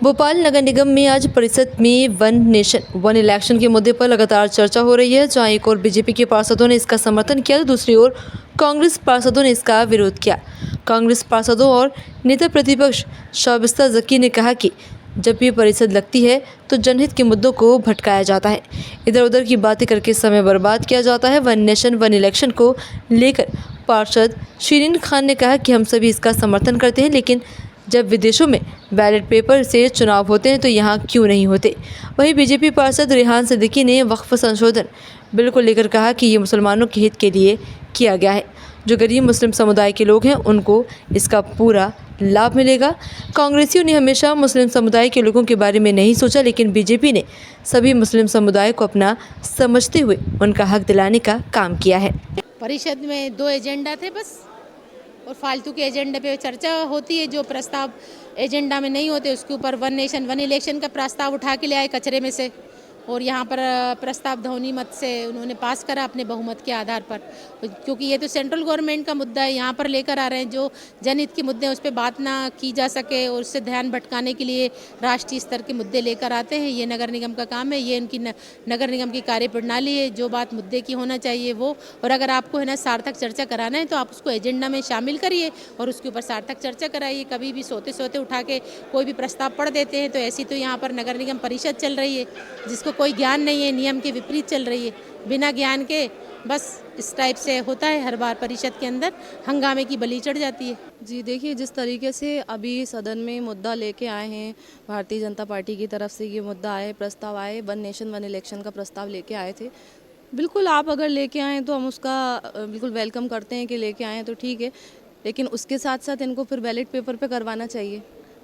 भोपाल नगर निगम में आज परिषद में वन नेशन वन इलेक्शन के मुद्दे पर लगातार चर्चा हो रही है। जहां एक ओर बीजेपी के पार्षदों ने इसका समर्थन किया तो दूसरी ओर कांग्रेस पार्षदों ने इसका विरोध किया। कांग्रेस पार्षदों और नेता प्रतिपक्ष शाबिस्ता जकी ने कहा कि जब भी परिषद लगती है तो जनहित के मुद्दों को भटकाया जाता है, इधर उधर की बातें करके समय बर्बाद किया जाता है। वन नेशन वन इलेक्शन को लेकर पार्षद शिरीन खान ने कहा कि हम सभी इसका समर्थन करते हैं, लेकिन जब विदेशों में बैलेट पेपर से चुनाव होते हैं तो यहाँ क्यों नहीं होते। वहीं बीजेपी पार्षद रेहान सिद्दीकी ने वक्फ संशोधन बिल को लेकर कहा कि ये मुसलमानों के हित के लिए किया गया है। जो गरीब मुस्लिम समुदाय के लोग हैं उनको इसका पूरा लाभ मिलेगा। कांग्रेसियों ने हमेशा मुस्लिम समुदाय के लोगों के बारे में नहीं सोचा, लेकिन बीजेपी ने सभी मुस्लिम समुदाय को अपना समझते हुए उनका हक दिलाने का काम किया है। परिषद में 2 एजेंडा थे बस, और फालतू के एजेंडे पे चर्चा होती है। जो प्रस्ताव एजेंडा में नहीं होते उसके ऊपर वन नेशन वन इलेक्शन का प्रस्ताव उठा के ले आए कचरे में से, और यहाँ पर प्रस्ताव ध्वनि मत से उन्होंने पास करा अपने बहुमत के आधार पर, क्योंकि ये तो सेंट्रल गवर्नमेंट का मुद्दा है। यहाँ पर लेकर आ रहे हैं जो जनहित के मुद्दे हैं उस पर बात ना की जा सके और उससे ध्यान भटकाने के लिए राष्ट्रीय स्तर के मुद्दे लेकर आते हैं। ये नगर निगम का काम है, ये उनकी नगर निगम की कार्यप्रणाली है। जो बात मुद्दे की होना चाहिए वो, और अगर आपको है ना सार्थक चर्चा कराना है तो आप उसको एजेंडा में शामिल करिए और उसके ऊपर सार्थक चर्चा कराइए। कभी भी सोते सोते उठा के कोई भी प्रस्ताव पढ़ देते हैं तो ऐसी तो यहाँ पर नगर निगम परिषद चल रही है जिसको कोई ज्ञान नहीं है, नियम के विपरीत चल रही है, बिना ज्ञान के बस इस टाइप से होता है। हर बार परिषद के अंदर हंगामे की बलि चढ़ जाती है। जी देखिए, जिस तरीके से अभी सदन में मुद्दा लेके आए हैं भारतीय जनता पार्टी की तरफ से, ये मुद्दा आए, प्रस्ताव आए, वन नेशन वन इलेक्शन का प्रस्ताव लेके आए थे। बिल्कुल आप अगर लेके आएँ तो हम उसका बिल्कुल वेलकम करते हैं कि लेके आएँ तो ठीक है, लेकिन उसके साथ साथ इनको फिर बैलेट पेपर पे करवाना चाहिए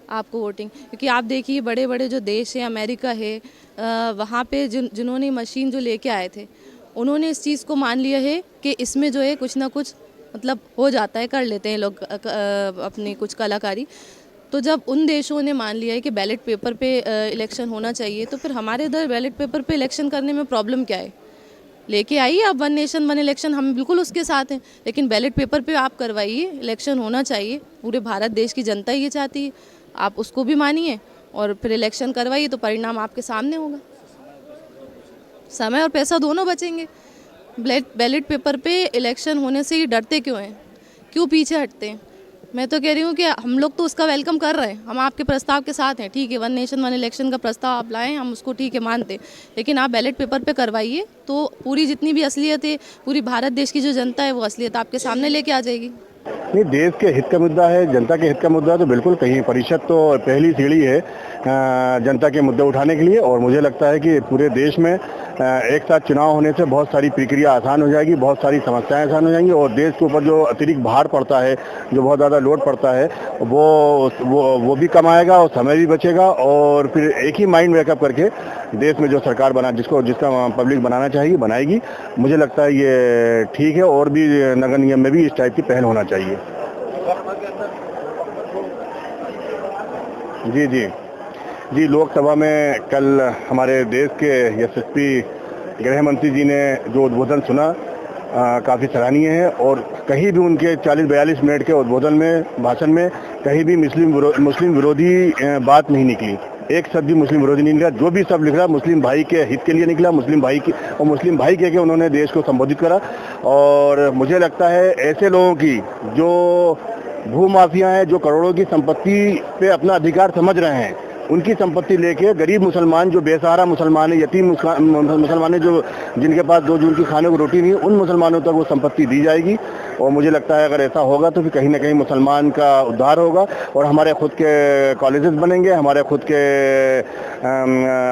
आपको वोटिंग। क्योंकि आप देखिए बड़े बड़े जो देश हैं, अमेरिका है, वहाँ पे जिन्होंने मशीन जो लेके आए थे उन्होंने इस चीज़ को मान लिया है कि इसमें जो है कुछ ना कुछ मतलब हो जाता है, कर लेते हैं लोग अपनी कुछ कलाकारी। तो जब उन देशों ने मान लिया है कि बैलेट पेपर पे इलेक्शन होना चाहिए, तो फिर हमारे इधर बैलेट पेपर पे इलेक्शन करने में प्रॉब्लम क्या है। लेके आइए आप वन नेशन वन इलेक्शन, हम बिल्कुल उसके साथ हैं, लेकिन बैलेट पेपर पे आप करवाइए, इलेक्शन होना चाहिए। पूरे भारत देश की जनता ये चाहती है, आप उसको भी मानिए और फिर इलेक्शन करवाइए तो परिणाम आपके सामने होगा। समय और पैसा दोनों बचेंगे। बैलेट पेपर पे इलेक्शन होने से ही डरते क्यों हैं, क्यों पीछे हटते हैं। मैं तो कह रही हूँ कि हम लोग तो उसका वेलकम कर रहे हैं, हम आपके प्रस्ताव के साथ हैं। ठीक है, वन नेशन वन इलेक्शन का प्रस्ताव आप लाएं, हम उसको ठीक है मानते हैं, लेकिन आप बैलेट पेपर पे करवाइए तो पूरी जितनी भी असलियत है, पूरी भारत देश की जो जनता है वो असलियत आपके सामने लेके आ जाएगी। नहीं, देश के हित का मुद्दा है, जनता के हित का मुद्दा है, तो बिल्कुल कहीं परिषद तो पहली सीढ़ी है जनता के मुद्दे उठाने के लिए। और मुझे लगता है कि पूरे देश में एक साथ चुनाव होने से बहुत सारी प्रक्रिया आसान हो जाएगी, बहुत सारी समस्याएं आसान हो जाएंगी, और देश के ऊपर जो अतिरिक्त भार पड़ता है, जो बहुत ज़्यादा लोड पड़ता है, वो भी कम आएगा और समय भी बचेगा। और फिर एक ही माइंड मेकअप करके देश में जो सरकार जिसका पब्लिक बनाना चाहिए बनाएगी। मुझे लगता है ये ठीक है, और भी नगर निगम में भी इस टाइप की पहल होना चाहिए। जी जी जी, लोकसभा में कल हमारे देश के यशस्वी गृह मंत्री जी ने जो उद्बोधन सुना काफ़ी सराहनीय है, और कहीं भी उनके 40-42 मिनट के उद्बोधन में, भाषण में कहीं भी मुस्लिम विरोधी बात नहीं निकली। एक शब्द भी मुस्लिम विरोधी नहीं निकला। जो भी शब्द निकला मुस्लिम भाई के हित के लिए निकला, मुस्लिम भाई कह के उन्होंने देश को संबोधित करा। और मुझे लगता है ऐसे लोगों की जो भूमाफिया हैं, जो करोड़ों की संपत्ति पे अपना अधिकार समझ रहे हैं, उनकी संपत्ति लेके गरीब मुसलमान, जो बेसहारा मुसलमान है, यतीम मुसलमान है, जो जिनके पास 2 जून की खाने को रोटी नहीं है, उन मुसलमानों तक वो संपत्ति दी जाएगी। और मुझे लगता है अगर ऐसा होगा तो फिर कहीं ना कहीं मुसलमान का उद्धार होगा, और हमारे खुद के कॉलेजेस बनेंगे, हमारे खुद के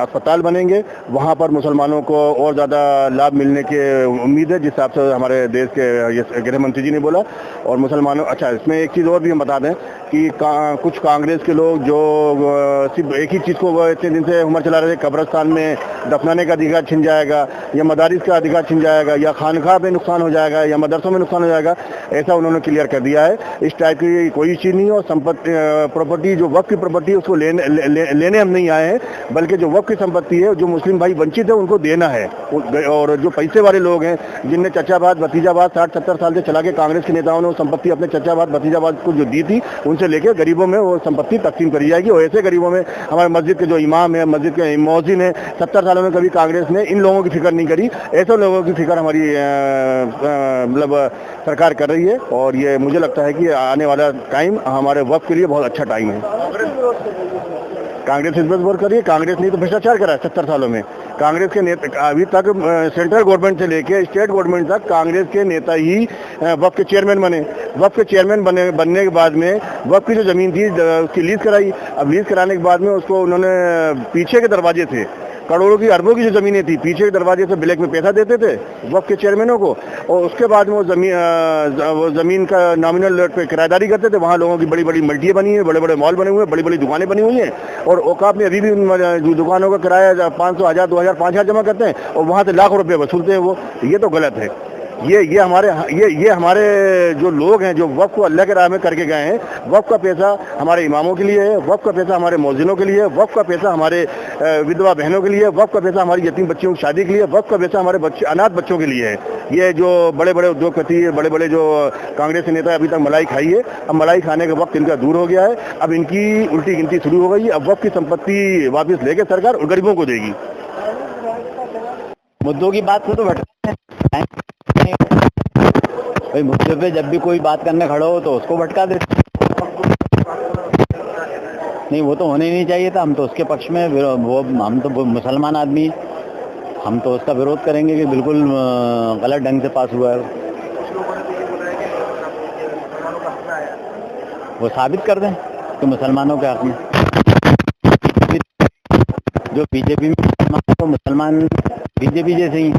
अस्पताल बनेंगे, वहाँ पर मुसलमानों को और ज़्यादा लाभ मिलने की उम्मीद है, जिस हिसाब से हमारे देश के गृह मंत्री जी ने बोला। और मुसलमानों, अच्छा इसमें एक चीज़ और भी हम बता दें कि कुछ कांग्रेस के लोग जो सिर्फ एक ही चीज़ को इतने दिन से उम्र चला रहे थे, कब्रिस्तान में दफनाने का अधिकार छिन जाएगा, या मदारिस का अधिकार छिन जाएगा, या खानखा में नुकसान हो जाएगा, या मदरसों में नुकसान हो जाएगा, ऐसा उन्होंने क्लियर कर दिया है। इस टाइप की कोई चीज़ नहीं है। और संपत्ति प्रॉपर्टी जो वक्त की प्रॉपर्टी है उसको लेने हम नहीं आए हैं, बल्कि जो वक्फ की संपत्ति है, जो मुस्लिम भाई वंचित है, उनको देना है। और जो पैसे वाले लोग हैं, जिनने चचाबाद भतीजाबाद 60-70 साल से चला के कांग्रेस के नेताओं ने वो संपत्ति अपने चचाबाद भतीजाबाद को जो दी थी, उनसे लेके गरीबों में वो संपत्ति तकसीम करी जाएगी। और ऐसे गरीबों में हमारे मस्जिद के जो इमाम है, मस्जिद के मौजिन है, 70 सालों में कभी कांग्रेस ने इन लोगों की फिक्र नहीं करी। ऐसे लोगों की फिक्र हमारी मतलब सरकार कर रही है। और ये मुझे लगता है कि आने वाला टाइम हमारे वक्त के लिए बहुत अच्छा टाइम है। कांग्रेस इस पर विरोध कर रही है। कांग्रेस ने तो भ्रष्टाचार करा है 70 सालों में। कांग्रेस के नेता अभी तक सेंट्रल गवर्नमेंट से लेके स्टेट गवर्नमेंट तक कांग्रेस के नेता ही वक्फ के चेयरमैन बने। वक्फ के चेयरमैन बनने के बाद में वक्फ की जो जमीन थी उसकी लीज कराई। अब लीज कराने के बाद में उसको उन्होंने पीछे के दरवाजे से करोड़ों की अरबों की जो जमीनें थी, पीछे के दरवाजे से ब्लैक में पैसा देते थे वक्फ के चेयरमैनों को। और उसके बाद में वो जमीन का नॉमिनल रेट पे किराएदारी करते थे। वहाँ लोगों की बड़ी बड़ी मल्टियाँ बनी हैं, बड़े बड़े मॉल बने हुए हैं, बड़ी बड़ी दुकानें बनी हुई हैं। और औकाफ में अभी भी उन दुकानों का किराया 500, 1000, 2000, 5000 जमा करते हैं और वहाँ से लाखों रुपये वसूलते हैं वो। ये तो गलत है। ये हमारे जो लोग हैं, जो वक्फ को अल्लाह के राह में करके गए हैं, वक्फ का पैसा हमारे इमामों के लिए है, वक्फ का पैसा हमारे मौजिनों के लिए है, वक्फ का पैसा हमारे विधवा बहनों के लिए है, वक्फ का पैसा हमारी यतीम बच्चियों की शादी के लिए, वक्फ का पैसा हमारे बच्चे अनाथ बच्चों के लिए है। ये जो बड़े बड़े उद्योगपति, बड़े बड़े जो कांग्रेस के नेता अभी तक मलाई खाई है, अब मलाई खाने का वक्त इनका दूर हो गया है। अब इनकी उल्टी गिनती शुरू हो गई है। अब वक्फ की संपत्ति वापस लेके सरकार गरीबों को देगी। मुद्दों की बात को तो भाई, मुद्दे पे जब भी कोई बात करने खड़ा हो तो उसको भटका देते। नहीं, वो तो होने ही नहीं चाहिए था। हम तो उसके पक्ष में, वो हम तो मुसलमान आदमी, हम तो उसका विरोध करेंगे कि बिल्कुल गलत ढंग से पास हुआ है। वो साबित कर दें कि मुसलमानों के हक में। जो बीजेपी में मुसलमान बीजेपी जैसे ही